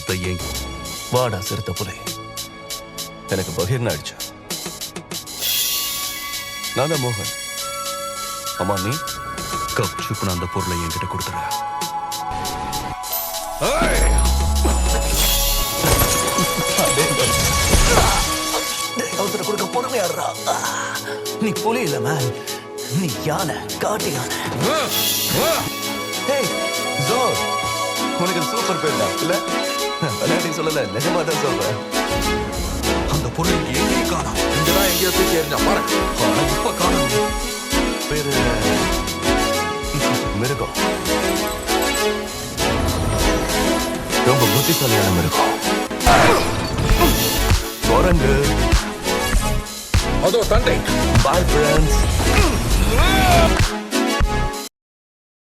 மனசுல ஏங்கி வாடா சிறுத்த புலை எனக்கு பகீர்னு ஆயிடுச்சு. நான் தான் மோகன். அம்மா நீ கப்சுப்புன்னு அந்த பொருளை என்கிட்ட கொடுத்துற. அவசர கொடுக்க பொறுமையாடுறா. நீ புலி இல்ல மேன், நீ யானை, காட்டு யானை. ஜோர், உனக்கு சூப்பர் பேர் தான் இல்ல? விளையாட்டி சொல்லல, நிஜமா தான் சொல்றேன். அந்த பொருள் எங்கேயும் காணோம். இங்கதான் எங்கேயோ தூக்கி எறிஞ்சா பாரு. ஆனா இப்ப காணோம். பேரு மிருகம். ரொம்ப புத்திசாலியான மிருகம். குரங்கு. அதோ தண்டை. Bye friends.